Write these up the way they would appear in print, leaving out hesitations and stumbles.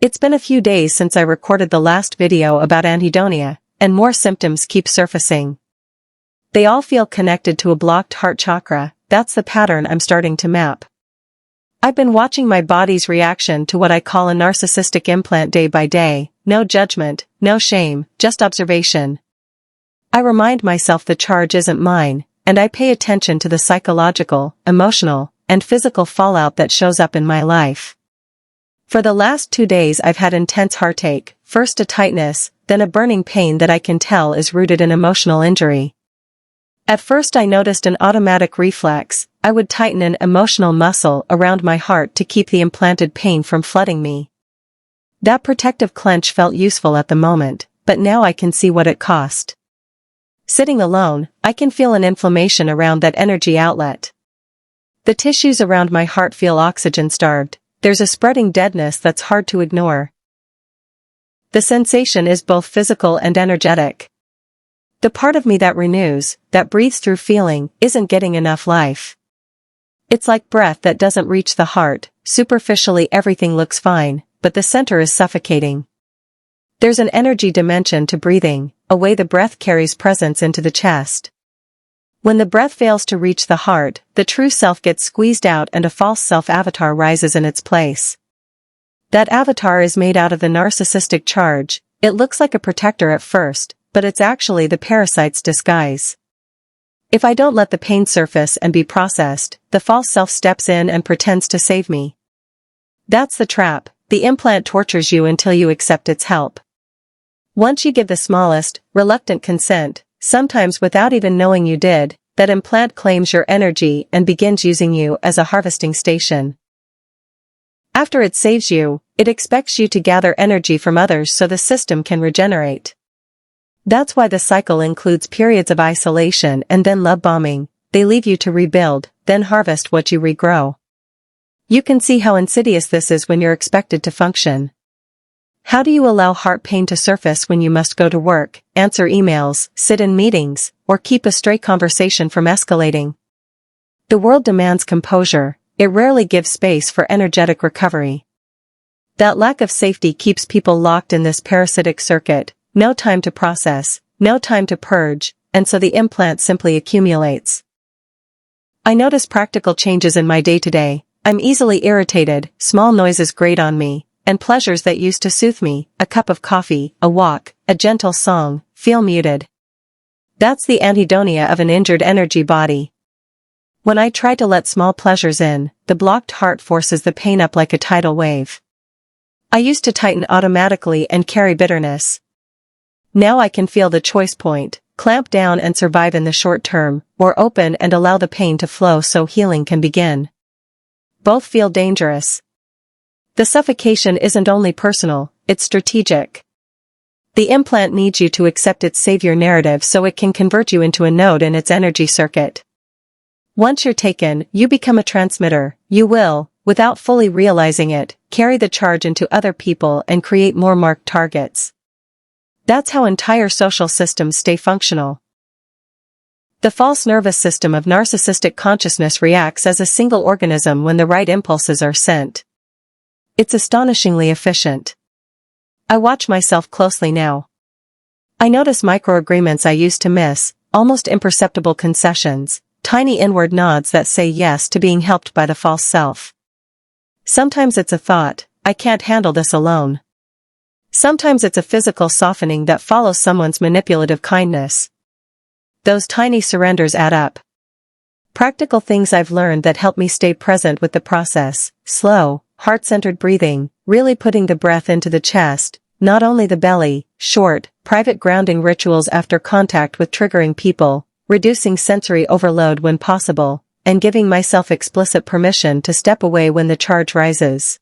It's been a few days since I recorded the last video about anhedonia, and more symptoms keep surfacing. They all feel connected to a blocked heart chakra. That's the pattern I'm starting to map. I've been watching my body's reaction to what I call a narcissistic implant day by day, no judgment, no shame, just observation. I remind myself the charge isn't mine, and I pay attention to the psychological, emotional, and physical fallout that shows up in my life. For the last 2 days I've had intense heartache, first a tightness, then a burning pain that I can tell is rooted in emotional injury. At first I noticed an automatic reflex. I would tighten an emotional muscle around my heart to keep the implanted pain from flooding me. That protective clench felt useful at the moment, but now I can see what it cost. Sitting alone, I can feel an inflammation around that energy outlet. The tissues around my heart feel oxygen-starved. There's a spreading deadness that's hard to ignore. The sensation is both physical and energetic. The part of me that renews, that breathes through feeling, isn't getting enough life. It's like breath that doesn't reach the heart. Superficially everything looks fine, but the center is suffocating. There's an energy dimension to breathing, a way the breath carries presence into the chest. When the breath fails to reach the heart, the true self gets squeezed out and a false self-avatar rises in its place. That avatar is made out of the narcissistic charge. It looks like a protector at first, but it's actually the parasite's disguise. If I don't let the pain surface and be processed, the false self steps in and pretends to save me. That's the trap. The implant tortures you until you accept its help. Once you give the smallest, reluctant consent, sometimes without even knowing you did, that implant claims your energy and begins using you as a harvesting station. After it saves you, it expects you to gather energy from others so the system can regenerate. That's why the cycle includes periods of isolation and then love bombing. They leave you to rebuild, then harvest what you regrow. You can see how insidious this is when you're expected to function. How do you allow heart pain to surface when you must go to work, answer emails, sit in meetings, or keep a stray conversation from escalating? The world demands composure. It rarely gives space for energetic recovery. That lack of safety keeps people locked in this parasitic circuit. No time to process, no time to purge, and so the implant simply accumulates. I notice practical changes in my day-to-day. I'm easily irritated, small noises grate on me, and pleasures that used to soothe me, a cup of coffee, a walk, a gentle song, feel muted. That's the anhedonia of an injured energy body. When I try to let small pleasures in, the blocked heart forces the pain up like a tidal wave. I used to tighten automatically and carry bitterness. Now I can feel the choice point, clamp down and survive in the short term, or open and allow the pain to flow so healing can begin. Both feel dangerous. The suffocation isn't only personal, it's strategic. The implant needs you to accept its savior narrative so it can convert you into a node in its energy circuit. Once you're taken, you become a transmitter. You will, without fully realizing it, carry the charge into other people and create more marked targets. That's how entire social systems stay functional. The false nervous system of narcissistic consciousness reacts as a single organism when the right impulses are sent. It's astonishingly efficient. I watch myself closely now. I notice microagreements I used to miss, almost imperceptible concessions, tiny inward nods that say yes to being helped by the false self. Sometimes it's a thought, I can't handle this alone. Sometimes it's a physical softening that follows someone's manipulative kindness. Those tiny surrenders add up. Practical things I've learned that help me stay present with the process: slow, heart-centered breathing, really putting the breath into the chest, not only the belly; short, private grounding rituals after contact with triggering people, reducing sensory overload when possible, and giving myself explicit permission to step away when the charge rises.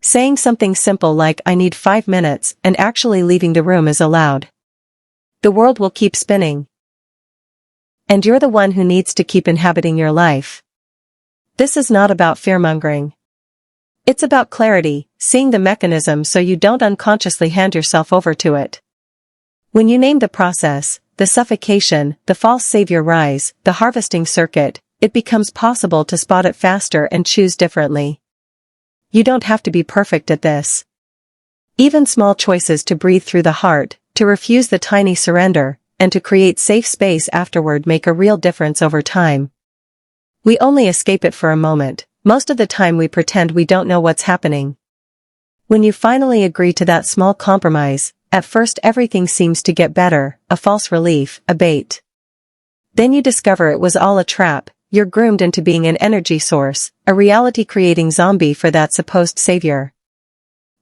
Saying something simple like "I need 5 minutes" and actually leaving the room is allowed. The world will keep spinning. And you're the one who needs to keep inhabiting your life. This is not about fear-mongering. It's about clarity, seeing the mechanism so you don't unconsciously hand yourself over to it. When you name the process, the suffocation, the false savior rise, the harvesting circuit, it becomes possible to spot it faster and choose differently. You don't have to be perfect at this. Even small choices to breathe through the heart, to refuse the tiny surrender, and to create safe space afterward make a real difference over time. We only escape it for a moment. Most of the time we pretend we don't know what's happening. When you finally agree to that small compromise, at first everything seems to get better, a false relief, a bait. Then you discover it was all a trap. You're groomed into being an energy source, a reality-creating zombie for that supposed savior.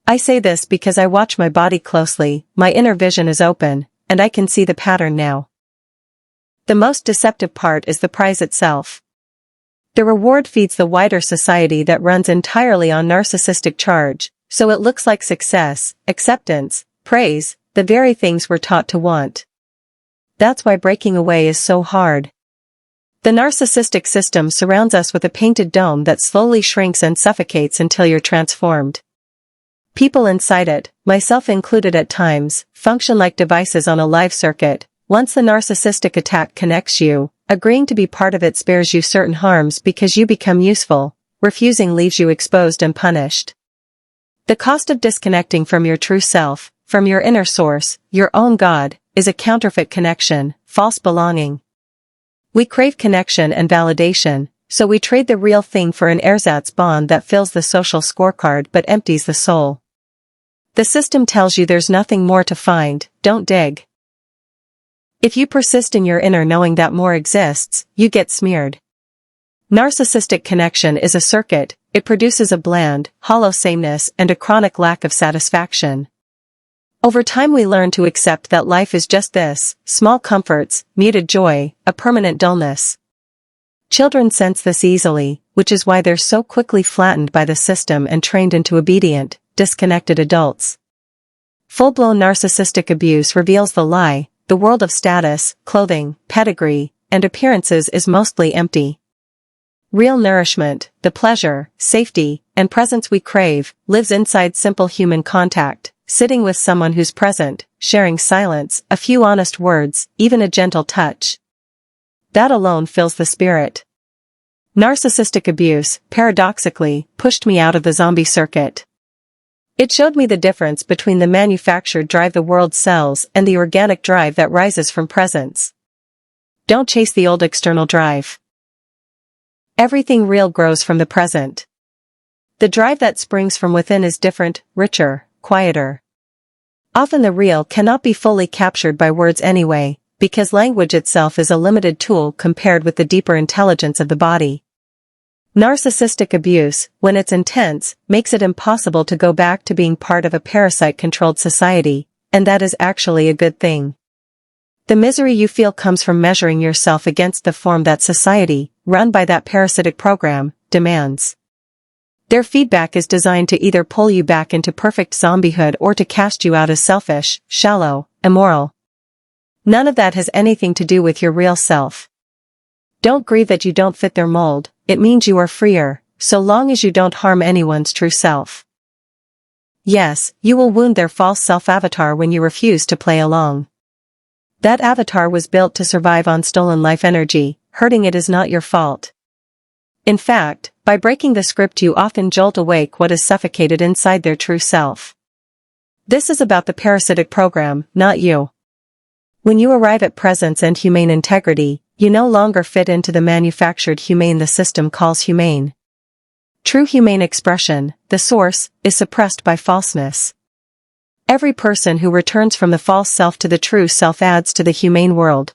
I say this because I watch my body closely, my inner vision is open, and I can see the pattern now. The most deceptive part is the prize itself. The reward feeds the wider society that runs entirely on narcissistic charge, so it looks like success, acceptance, praise, the very things we're taught to want. That's why breaking away is so hard. The narcissistic system surrounds us with a painted dome that slowly shrinks and suffocates until you're transformed. People inside it, myself included at times, function like devices on a live circuit. Once the narcissistic attack connects you, agreeing to be part of it spares you certain harms because you become useful, refusing leaves you exposed and punished. The cost of disconnecting from your true self, from your inner source, your own God, is a counterfeit connection, false belonging. We crave connection and validation, so we trade the real thing for an ersatz bond that fills the social scorecard but empties the soul. The system tells you there's nothing more to find, don't dig. If you persist in your inner knowing that more exists, you get smeared. Narcissistic connection is a circuit, it produces a bland, hollow sameness and a chronic lack of satisfaction. Over time we learn to accept that life is just this, small comforts, muted joy, a permanent dullness. Children sense this easily, which is why they're so quickly flattened by the system and trained into obedient, disconnected adults. Full-blown narcissistic abuse reveals the lie, the world of status, clothing, pedigree, and appearances is mostly empty. Real nourishment, the pleasure, safety, and presence we crave, lives inside simple human contact, sitting with someone who's present, sharing silence, a few honest words, even a gentle touch. That alone fills the spirit. Narcissistic abuse, paradoxically, pushed me out of the zombie circuit. It showed me the difference between the manufactured drive the world sells and the organic drive that rises from presence. Don't chase the old external drive. Everything real grows from the present. The drive that springs from within is different, richer, quieter. Often the real cannot be fully captured by words anyway, because language itself is a limited tool compared with the deeper intelligence of the body. Narcissistic abuse, when it's intense, makes it impossible to go back to being part of a parasite-controlled society, and that is actually a good thing. The misery you feel comes from measuring yourself against the form that society, run by that parasitic program, demands. Their feedback is designed to either pull you back into perfect zombiehood or to cast you out as selfish, shallow, immoral. None of that has anything to do with your real self. Don't grieve that you don't fit their mold, it means you are freer, so long as you don't harm anyone's true self. Yes, you will wound their false self-avatar when you refuse to play along. That avatar was built to survive on stolen life energy, hurting it is not your fault. In fact, by breaking the script you often jolt awake what is suffocated inside their true self. This is about the parasitic program, not you. When you arrive at presence and humane integrity, you no longer fit into the manufactured humane the system calls humane. True humane expression, the source, is suppressed by falseness. Every person who returns from the false self to the true self adds to the humane world.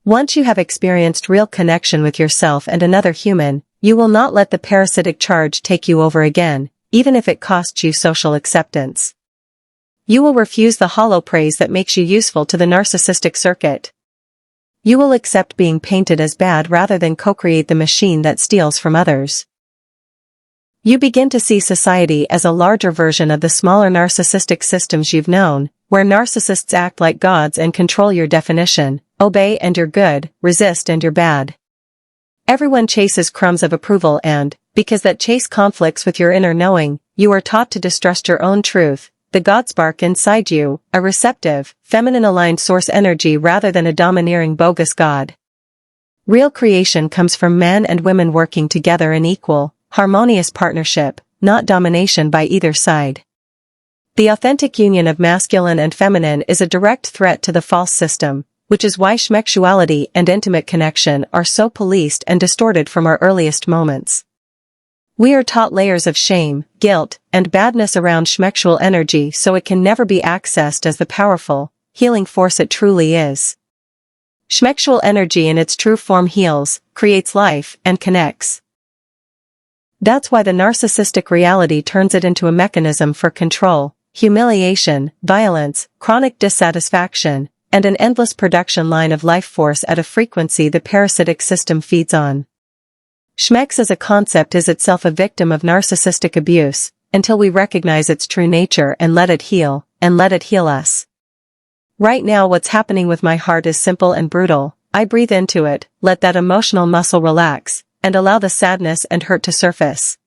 Once you have experienced real connection with yourself and another human, you will not let the parasitic charge take you over again, even if it costs you social acceptance. You will refuse the hollow praise that makes you useful to the narcissistic circuit. You will accept being painted as bad rather than co-create the machine that steals from others. You begin to see society as a larger version of the smaller narcissistic systems you've known, where narcissists act like gods and control your definition, obey and you're good, resist and you're bad. Everyone chases crumbs of approval and, because that chase conflicts with your inner knowing, you are taught to distrust your own truth, the God spark inside you, a receptive, feminine-aligned source energy rather than a domineering bogus God. Real creation comes from men and women working together in equal, harmonious partnership, not domination by either side. The authentic union of masculine and feminine is a direct threat to the false system, which is why schmexuality and intimate connection are so policed and distorted from our earliest moments. We are taught layers of shame, guilt, and badness around schmexual energy so it can never be accessed as the powerful, healing force it truly is. Schmexual energy in its true form heals, creates life, and connects. That's why the narcissistic reality turns it into a mechanism for control, humiliation, violence, chronic dissatisfaction, and an endless production line of life force at a frequency the parasitic system feeds on. Schmex as a concept is itself a victim of narcissistic abuse, until we recognize its true nature and let it heal us. Right now what's happening with my heart is simple and brutal. I breathe into it, let that emotional muscle relax, and allow the sadness and hurt to surface.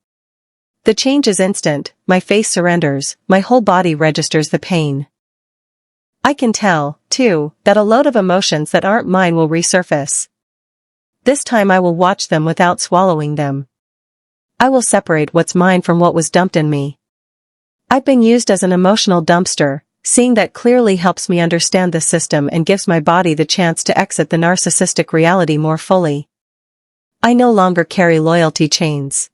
The change is instant, my face surrenders, my whole body registers the pain. I can tell, too, that a load of emotions that aren't mine will resurface. This time I will watch them without swallowing them. I will separate what's mine from what was dumped in me. I've been used as an emotional dumpster. Seeing that clearly helps me understand the system and gives my body the chance to exit the narcissistic reality more fully. I no longer carry loyalty chains.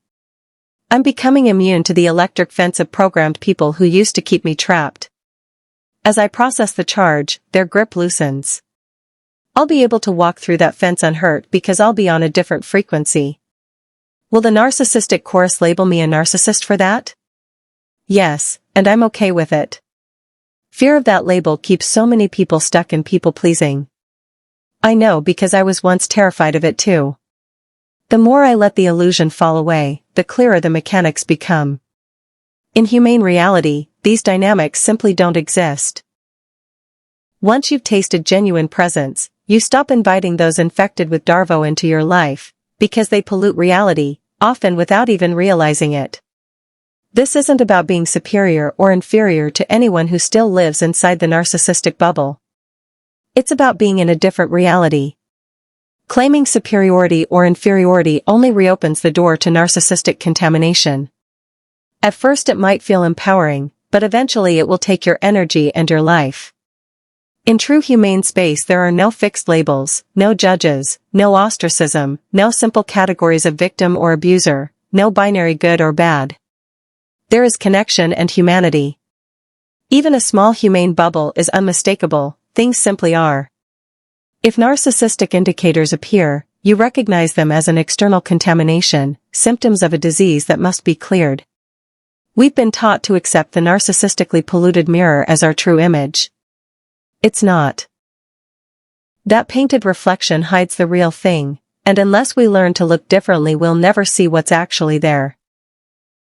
I'm becoming immune to the electric fence of programmed people who used to keep me trapped. As I process the charge, their grip loosens. I'll be able to walk through that fence unhurt because I'll be on a different frequency. Will the narcissistic chorus label me a narcissist for that? Yes, and I'm okay with it. Fear of that label keeps so many people stuck in people-pleasing. I know because I was once terrified of it too. The more I let the illusion fall away, the clearer the mechanics become. In humane reality, these dynamics simply don't exist. Once you've tasted genuine presence, you stop inviting those infected with Darvo into your life, because they pollute reality, often without even realizing it. This isn't about being superior or inferior to anyone who still lives inside the narcissistic bubble. It's about being in a different reality. Claiming superiority or inferiority only reopens the door to narcissistic contamination. At first it might feel empowering, but eventually it will take your energy and your life. In true humane space there are no fixed labels, no judges, no ostracism, no simple categories of victim or abuser, no binary good or bad. There is connection and humanity. Even a small humane bubble is unmistakable, things simply are. If narcissistic indicators appear, you recognize them as an external contamination, symptoms of a disease that must be cleared. We've been taught to accept the narcissistically polluted mirror as our true image. It's not. That painted reflection hides the real thing, and unless we learn to look differently we'll never see what's actually there.